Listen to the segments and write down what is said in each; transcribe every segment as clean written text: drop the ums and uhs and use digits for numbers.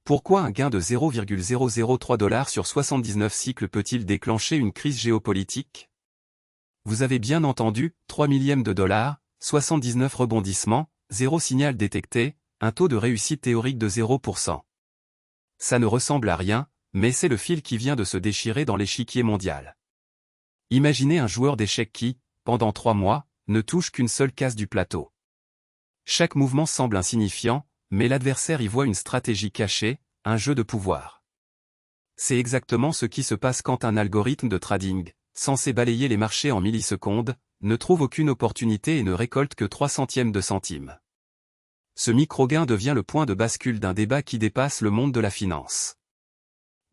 Pourquoi un gain de 0,003 $ sur 79 cycles peut-il déclencher une crise géopolitique? Vous avez bien entendu, 3 millièmes de dollar, 79 rebondissements, 0 signal détecté, un taux de réussite théorique de 0%. Ça ne ressemble à rien, mais c'est le fil qui vient de se déchirer dans l'échiquier mondial. Imaginez un joueur d'échecs qui, pendant 3 mois, ne touche qu'une seule case du plateau. Chaque mouvement semble insignifiant, mais l'adversaire y voit une stratégie cachée, un jeu de pouvoir. C'est exactement ce qui se passe quand un algorithme de trading, censé balayer les marchés en millisecondes, ne trouve aucune opportunité et ne récolte que 3 centièmes de centime. Ce micro-gain devient le point de bascule d'un débat qui dépasse le monde de la finance.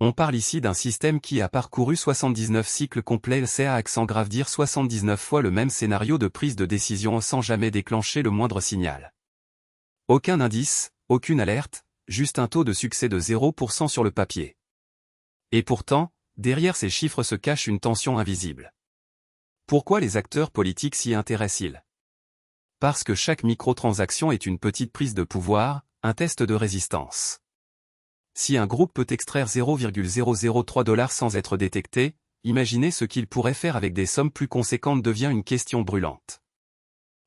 On parle ici d'un système qui a parcouru 79 cycles complets, c'est à accent grave dire 79 fois le même scénario de prise de décision sans jamais déclencher le moindre signal. Aucun indice, aucune alerte, juste un taux de succès de 0% sur le papier. Et pourtant, derrière ces chiffres se cache une tension invisible. Pourquoi les acteurs politiques s'y intéressent-ils? Parce que chaque microtransaction est une petite prise de pouvoir, un test de résistance. Si un groupe peut extraire 0,003 $ sans être détecté, imaginez ce qu'il pourrait faire avec des sommes plus conséquentes devient une question brûlante.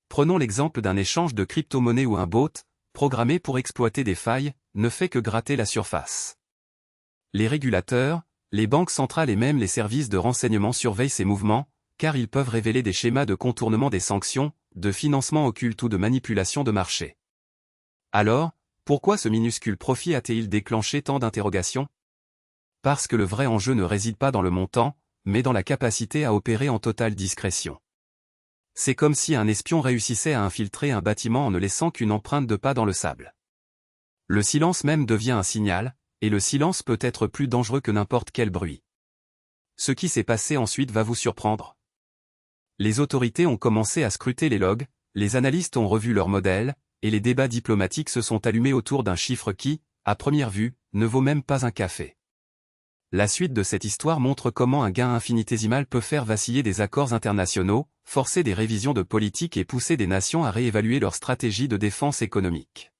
Prenons l'exemple d'un échange de crypto-monnaies où un bot, programmé pour exploiter des failles, ne fait que gratter la surface. Les régulateurs, les banques centrales et même les services de renseignement surveillent ces mouvements, car ils peuvent révéler des schémas de contournement des sanctions, de financement occulte ou de manipulation de marché. Alors, pourquoi ce minuscule profit a-t-il déclenché tant d'interrogations? Parce que le vrai enjeu ne réside pas dans le montant, mais dans la capacité à opérer en totale discrétion. C'est comme si un espion réussissait à infiltrer un bâtiment en ne laissant qu'une empreinte de pas dans le sable. Le silence même devient un signal, et le silence peut être plus dangereux que n'importe quel bruit. Ce qui s'est passé ensuite va vous surprendre. Les autorités ont commencé à scruter les logs, les analystes ont revu leurs modèles, et les débats diplomatiques se sont allumés autour d'un chiffre qui, à première vue, ne vaut même pas un café. La suite de cette histoire montre comment un gain infinitésimal peut faire vaciller des accords internationaux, forcer des révisions de politique et pousser des nations à réévaluer leur stratégie de défense économique.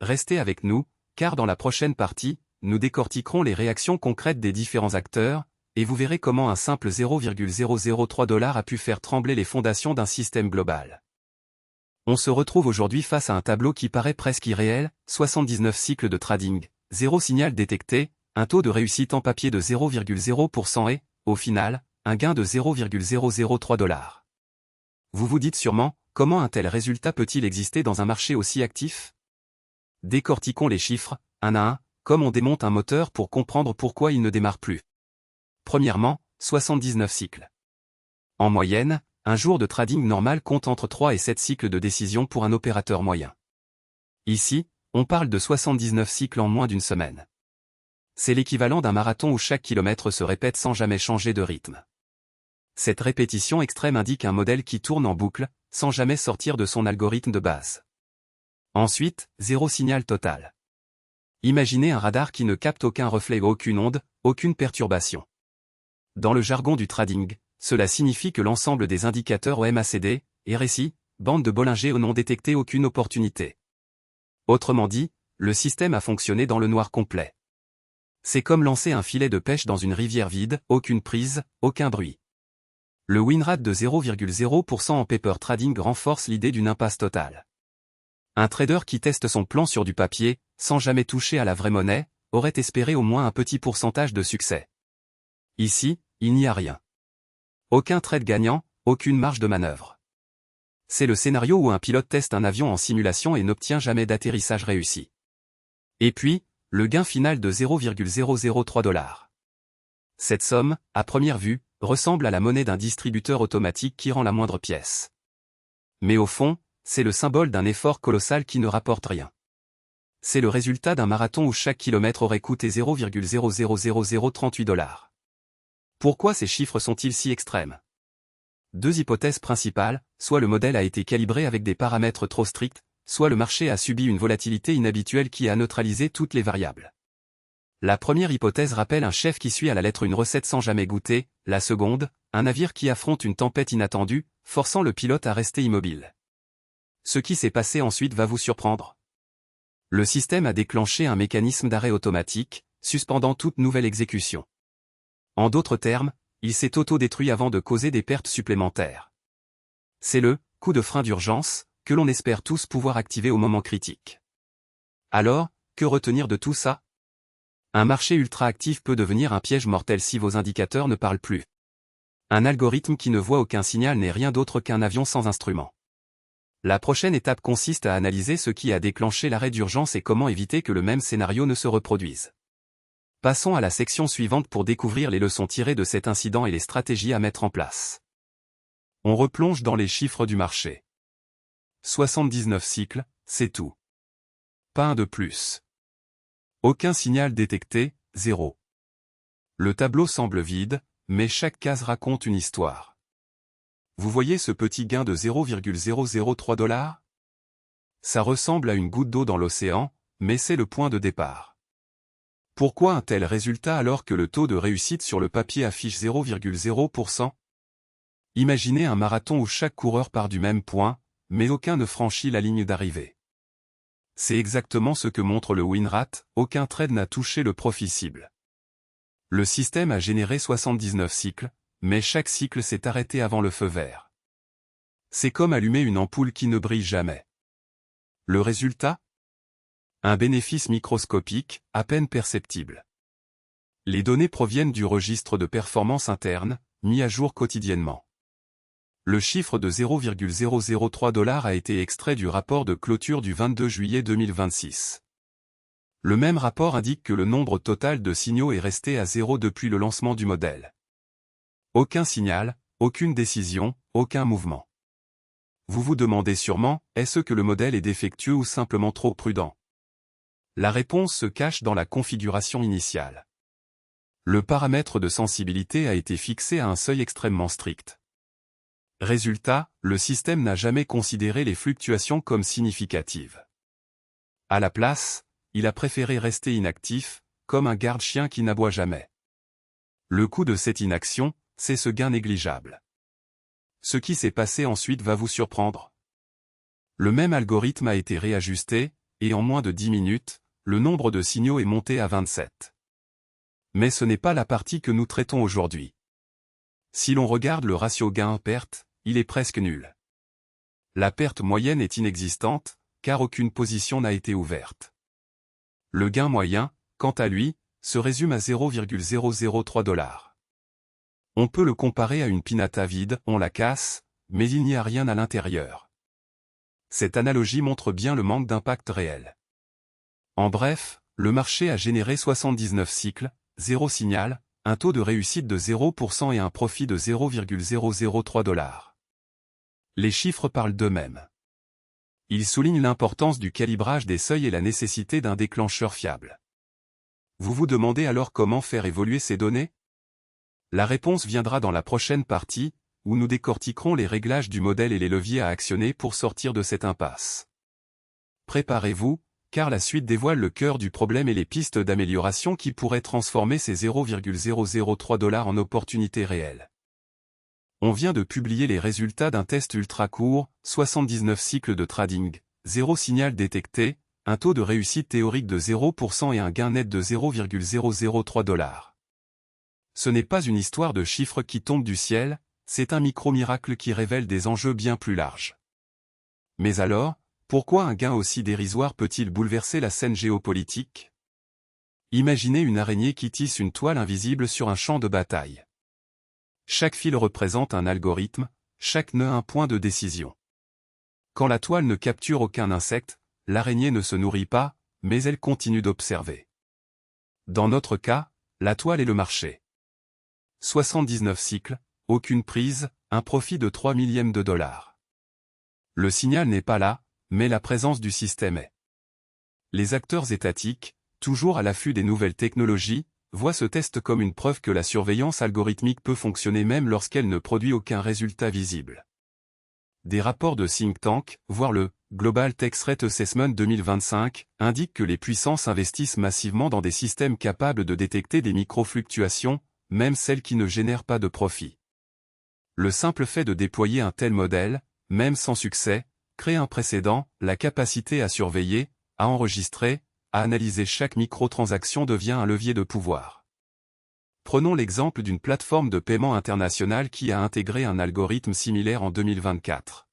Restez avec nous, car dans la prochaine partie, nous décortiquerons les réactions concrètes des différents acteurs, et vous verrez comment un simple 0,003 $ a pu faire trembler les fondations d'un système global. On se retrouve aujourd'hui face à un tableau qui paraît presque irréel, 79 cycles de trading, 0 signal détecté, un taux de réussite en papier de 0,0% et, au final, un gain de 0,003 $. Vous vous dites sûrement, comment un tel résultat peut-il exister dans un marché aussi actif? Décortiquons les chiffres, un à un, comme on démonte un moteur pour comprendre pourquoi il ne démarre plus. Premièrement, 79 cycles. En moyenne, un jour de trading normal compte entre 3 et 7 cycles de décision pour un opérateur moyen. Ici, on parle de 79 cycles en moins d'une semaine. C'est l'équivalent d'un marathon où chaque kilomètre se répète sans jamais changer de rythme. Cette répétition extrême indique un modèle qui tourne en boucle, sans jamais sortir de son algorithme de base. Ensuite, 0 signal total. Imaginez un radar qui ne capte aucun reflet, aucune onde, aucune perturbation. Dans le jargon du trading, cela signifie que l'ensemble des indicateurs OMACD, RSI, bande de Bollinger n'ont détecté aucune opportunité. Autrement dit, le système a fonctionné dans le noir complet. C'est comme lancer un filet de pêche dans une rivière vide, aucune prise, aucun bruit. Le win rate de 0,0% en paper trading renforce l'idée d'une impasse totale. Un trader qui teste son plan sur du papier, sans jamais toucher à la vraie monnaie, aurait espéré au moins un petit pourcentage de succès. Ici, il n'y a rien. Aucun trade gagnant, aucune marge de manœuvre. C'est le scénario où un pilote teste un avion en simulation et n'obtient jamais d'atterrissage réussi. Et puis, le gain final de 0,003 $. Cette somme, à première vue, ressemble à la monnaie d'un distributeur automatique qui rend la moindre pièce. Mais au fond, c'est le symbole d'un effort colossal qui ne rapporte rien. C'est le résultat d'un marathon où chaque kilomètre aurait coûté 0,00038 $. Pourquoi ces chiffres sont-ils si extrêmes? Deux hypothèses principales, soit le modèle a été calibré avec des paramètres trop stricts, soit le marché a subi une volatilité inhabituelle qui a neutralisé toutes les variables. La première hypothèse rappelle un chef qui suit à la lettre une recette sans jamais goûter, la seconde, un navire qui affronte une tempête inattendue, forçant le pilote à rester immobile. Ce qui s'est passé ensuite va vous surprendre. Le système a déclenché un mécanisme d'arrêt automatique, suspendant toute nouvelle exécution. En d'autres termes, il s'est auto-détruit avant de causer des pertes supplémentaires. C'est le « coup de frein d'urgence » que l'on espère tous pouvoir activer au moment critique. Alors, que retenir de tout ça? Un marché ultra-actif peut devenir un piège mortel si vos indicateurs ne parlent plus. Un algorithme qui ne voit aucun signal n'est rien d'autre qu'un avion sans instrument. La prochaine étape consiste à analyser ce qui a déclenché l'arrêt d'urgence et comment éviter que le même scénario ne se reproduise. Passons à la section suivante pour découvrir les leçons tirées de cet incident et les stratégies à mettre en place. On replonge dans les chiffres du marché. 79 cycles, c'est tout. Pas un de plus. Aucun signal détecté, 0. Le tableau semble vide, mais chaque case raconte une histoire. Vous voyez ce petit gain de 0,003 $? Ça ressemble à une goutte d'eau dans l'océan, mais c'est le point de départ. Pourquoi un tel résultat alors que le taux de réussite sur le papier affiche 0,0%? Imaginez un marathon où chaque coureur part du même point, mais aucun ne franchit la ligne d'arrivée. C'est exactement ce que montre le WinRat, aucun trade n'a touché le profit cible. Le système a généré 79 cycles, mais chaque cycle s'est arrêté avant le feu vert. C'est comme allumer une ampoule qui ne brille jamais. Le résultat? Un bénéfice microscopique, à peine perceptible. Les données proviennent du registre de performance interne, mis à jour quotidiennement. Le chiffre de 0,003 $ a été extrait du rapport de clôture du 22 juillet 2026. Le même rapport indique que le nombre total de signaux est resté à 0 depuis le lancement du modèle. Aucun signal, aucune décision, aucun mouvement. Vous vous demandez sûrement, est-ce que le modèle est défectueux ou simplement trop prudent? La réponse se cache dans la configuration initiale. Le paramètre de sensibilité a été fixé à un seuil extrêmement strict. Résultat, le système n'a jamais considéré les fluctuations comme significatives. À la place, il a préféré rester inactif, comme un garde-chien qui n'aboie jamais. Le coût de cette inaction, c'est ce gain négligeable. Ce qui s'est passé ensuite va vous surprendre. Le même algorithme a été réajusté, et en moins de 10 minutes, le nombre de signaux est monté à 27. Mais ce n'est pas la partie que nous traitons aujourd'hui. Si l'on regarde le ratio gain-perte, il est presque nul. La perte moyenne est inexistante, car aucune position n'a été ouverte. Le gain moyen, quant à lui, se résume à 0,003 $. On peut le comparer à une pinata vide, on la casse, mais il n'y a rien à l'intérieur. Cette analogie montre bien le manque d'impact réel. En bref, le marché a généré 79 cycles, 0 signal, un taux de réussite de 0% et un profit de 0,003 $. Les chiffres parlent d'eux-mêmes. Ils soulignent l'importance du calibrage des seuils et la nécessité d'un déclencheur fiable. Vous vous demandez alors comment faire évoluer ces données? La réponse viendra dans la prochaine partie, où nous décortiquerons les réglages du modèle et les leviers à actionner pour sortir de cette impasse. Préparez-vous, car la suite dévoile le cœur du problème et les pistes d'amélioration qui pourraient transformer ces 0,003 $ en opportunités réelles. On vient de publier les résultats d'un test ultra court, 79 cycles de trading, 0 signal détecté, un taux de réussite théorique de 0% et un gain net de 0,003 $. Ce n'est pas une histoire de chiffres qui tombent du ciel, c'est un micro-miracle qui révèle des enjeux bien plus larges. Mais alors, pourquoi un gain aussi dérisoire peut-il bouleverser la scène géopolitique? Imaginez une araignée qui tisse une toile invisible sur un champ de bataille. Chaque fil représente un algorithme, chaque nœud un point de décision. Quand la toile ne capture aucun insecte, l'araignée ne se nourrit pas, mais elle continue d'observer. Dans notre cas, la toile est le marché. 79 cycles, aucune prise, un profit de 3 millièmes de $. Le signal n'est pas là, mais la présence du système est. Les acteurs étatiques, toujours à l'affût des nouvelles technologies, voient ce test comme une preuve que la surveillance algorithmique peut fonctionner même lorsqu'elle ne produit aucun résultat visible. Des rapports de think tank, voire le Global Tech Threat Assessment 2025, indiquent que les puissances investissent massivement dans des systèmes capables de détecter des micro-fluctuations, même celles qui ne génèrent pas de profit. Le simple fait de déployer un tel modèle, même sans succès, crée un précédent, la capacité à surveiller, à enregistrer, à analyser chaque microtransaction devient un levier de pouvoir. Prenons l'exemple d'une plateforme de paiement internationale qui a intégré un algorithme similaire en 2024.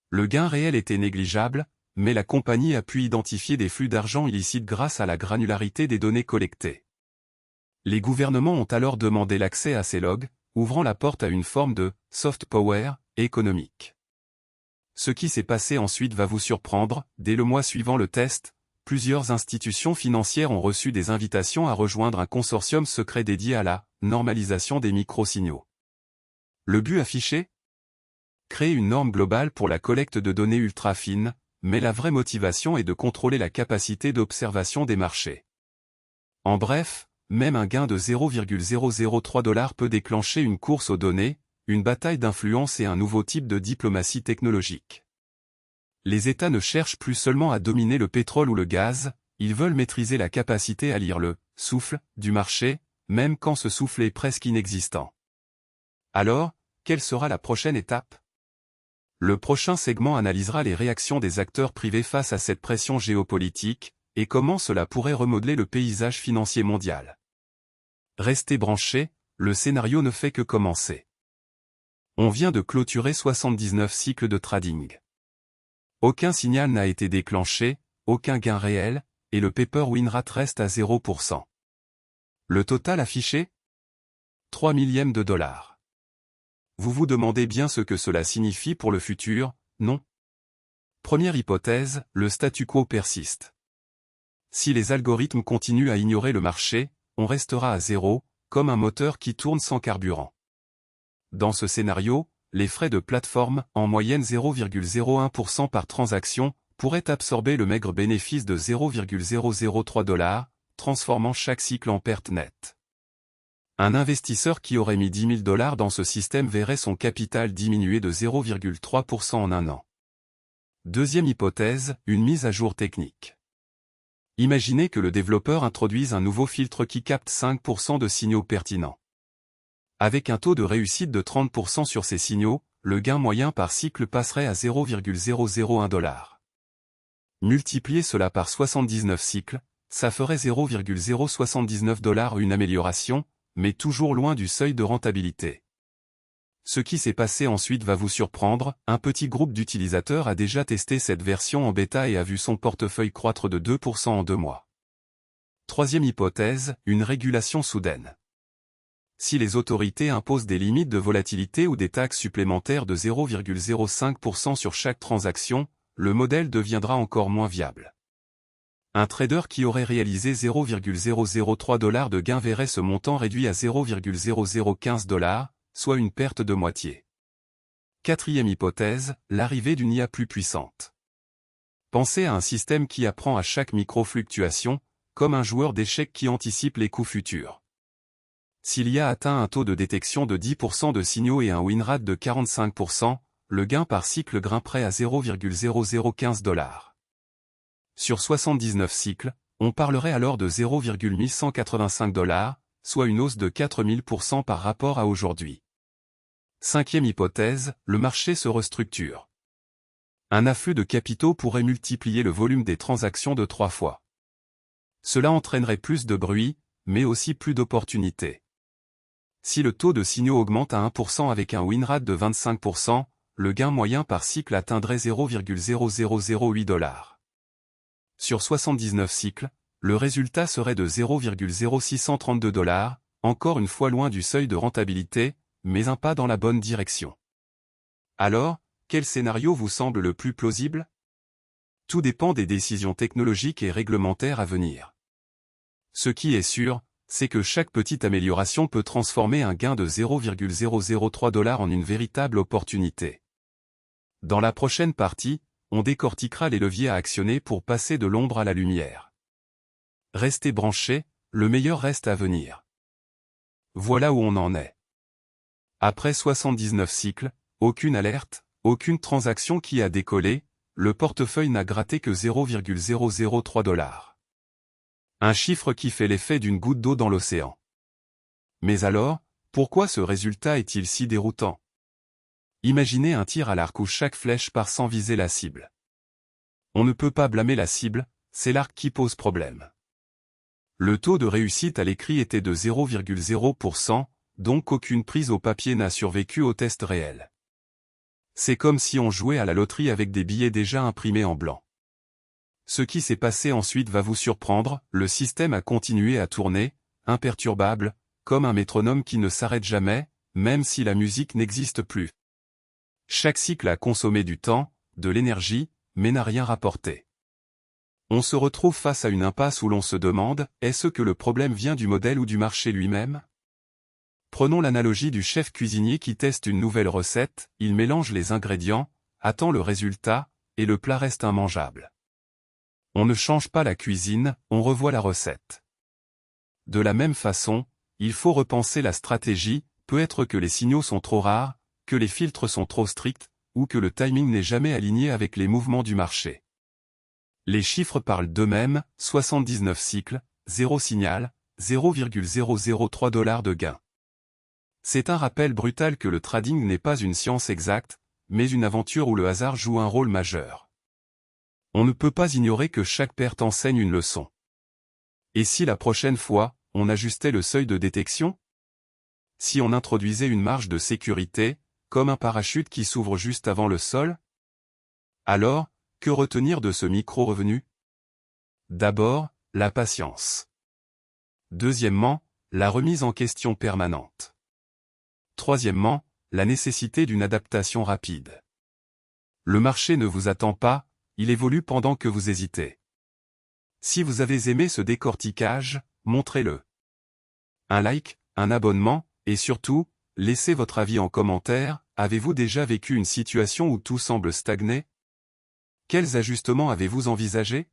Le gain réel était négligeable, mais la compagnie a pu identifier des flux d'argent illicites grâce à la granularité des données collectées. Les gouvernements ont alors demandé l'accès à ces logs, ouvrant la porte à une forme de « soft power » économique. Ce qui s'est passé ensuite va vous surprendre. Dès le mois suivant le test, plusieurs institutions financières ont reçu des invitations à rejoindre un consortium secret dédié à la normalisation des microsignaux. Le but affiché ? Créer une norme globale pour la collecte de données ultra fines, mais la vraie motivation est de contrôler la capacité d'observation des marchés. En bref, même un gain de 0,003 $ peut déclencher une course aux données, une bataille d'influence et un nouveau type de diplomatie technologique. Les États ne cherchent plus seulement à dominer le pétrole ou le gaz, ils veulent maîtriser la capacité à lire le « souffle » du marché, même quand ce souffle est presque inexistant. Alors, quelle sera la prochaine étape ? Le prochain segment analysera les réactions des acteurs privés face à cette pression géopolitique, et comment cela pourrait remodeler le paysage financier mondial. Restez branchés, le scénario ne fait que commencer. On vient de clôturer 79 cycles de trading. Aucun signal n'a été déclenché, aucun gain réel, et le paper win rate reste à 0%. Le total affiché ? 3 millièmes de dollars. Vous vous demandez bien ce que cela signifie pour le futur, non ? Première hypothèse, le statu quo persiste. Si les algorithmes continuent à ignorer le marché, on restera à zéro, comme un moteur qui tourne sans carburant. Dans ce scénario, les frais de plateforme, en moyenne 0,01% par transaction, pourraient absorber le maigre bénéfice de 0,003 $, transformant chaque cycle en perte nette. Un investisseur qui aurait mis 10 000 $ dans ce système verrait son capital diminuer de 0,3% en un an. Deuxième hypothèse, une mise à jour technique. Imaginez que le développeur introduise un nouveau filtre qui capte 5% de signaux pertinents. Avec un taux de réussite de 30% sur ces signaux, le gain moyen par cycle passerait à 0,001 $. Multiplier cela par 79 cycles, ça ferait 0,079 $, une amélioration, mais toujours loin du seuil de rentabilité. Ce qui s'est passé ensuite va vous surprendre, un petit groupe d'utilisateurs a déjà testé cette version en bêta et a vu son portefeuille croître de 2% en 2 mois. Troisième hypothèse, une régulation soudaine. Si les autorités imposent des limites de volatilité ou des taxes supplémentaires de 0,05% sur chaque transaction, le modèle deviendra encore moins viable. Un trader qui aurait réalisé 0,003 $ de gain verrait ce montant réduit à 0,0015 $, soit une perte de moitié. Quatrième hypothèse, l'arrivée d'une IA plus puissante. Pensez à un système qui apprend à chaque micro-fluctuation, comme un joueur d'échecs qui anticipe les coups futurs. S'il y a atteint un taux de détection de 10% de signaux et un win rate de 45%, le gain par cycle grimperait à 0,0015 $. Sur 79 cycles, on parlerait alors de 0,1185 $, soit une hausse de 4000% par rapport à aujourd'hui. Cinquième hypothèse, le marché se restructure. Un afflux de capitaux pourrait multiplier le volume des transactions de 3 fois. Cela entraînerait plus de bruit, mais aussi plus d'opportunités. Si le taux de signaux augmente à 1% avec un win rate de 25%, le gain moyen par cycle atteindrait 0,0008 $. Sur 79 cycles, le résultat serait de 0,0632 $, encore une fois loin du seuil de rentabilité, mais un pas dans la bonne direction. Alors, quel scénario vous semble le plus plausible ? Tout dépend des décisions technologiques et réglementaires à venir. Ce qui est sûr, c'est que chaque petite amélioration peut transformer un gain de 0,003 $ en une véritable opportunité. Dans la prochaine partie, on décortiquera les leviers à actionner pour passer de l'ombre à la lumière. Restez branchés, le meilleur reste à venir. Voilà où on en est. Après 79 cycles, aucune alerte, aucune transaction qui a décollé, le portefeuille n'a gratté que 0,003 $. Un chiffre qui fait l'effet d'une goutte d'eau dans l'océan. Mais alors, pourquoi ce résultat est-il si déroutant ? Imaginez un tir à l'arc où chaque flèche part sans viser la cible. On ne peut pas blâmer la cible, c'est l'arc qui pose problème. Le taux de réussite à l'écrit était de 0,0%, donc aucune prise au papier n'a survécu au test réel. C'est comme si on jouait à la loterie avec des billets déjà imprimés en blanc. Ce qui s'est passé ensuite va vous surprendre, le système a continué à tourner, imperturbable, comme un métronome qui ne s'arrête jamais, même si la musique n'existe plus. Chaque cycle a consommé du temps, de l'énergie, mais n'a rien rapporté. On se retrouve face à une impasse où l'on se demande, est-ce que le problème vient du modèle ou du marché lui-même? Prenons l'analogie du chef cuisinier qui teste une nouvelle recette, il mélange les ingrédients, attend le résultat, et le plat reste immangeable. On ne change pas la cuisine, on revoit la recette. De la même façon, il faut repenser la stratégie, peut-être que les signaux sont trop rares, que les filtres sont trop stricts, ou que le timing n'est jamais aligné avec les mouvements du marché. Les chiffres parlent d'eux-mêmes, 79 cycles, 0 signal, 0,003 $ de gain. C'est un rappel brutal que le trading n'est pas une science exacte, mais une aventure où le hasard joue un rôle majeur. On ne peut pas ignorer que chaque perte enseigne une leçon. Et si la prochaine fois, on ajustait le seuil de détection? Si on introduisait une marge de sécurité, comme un parachute qui s'ouvre juste avant le sol? Alors, que retenir de ce micro-revenu? D'abord, la patience. Deuxièmement, la remise en question permanente. Troisièmement, la nécessité d'une adaptation rapide. Le marché ne vous attend pas, il évolue pendant que vous hésitez. Si vous avez aimé ce décortiquage, montrez-le. Un like, un abonnement, et surtout, laissez votre avis en commentaire. Avez-vous déjà vécu une situation où tout semble stagner? Quels ajustements avez-vous envisagés?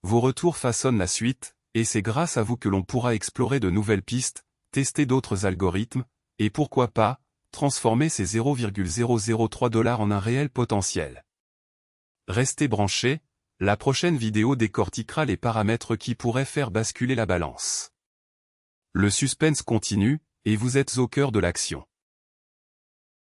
Vos retours façonnent la suite, et c'est grâce à vous que l'on pourra explorer de nouvelles pistes, tester d'autres algorithmes, et pourquoi pas, transformer ces 0,003 $ en un réel potentiel. Restez branchés, la prochaine vidéo décortiquera les paramètres qui pourraient faire basculer la balance. Le suspense continue, et vous êtes au cœur de l'action.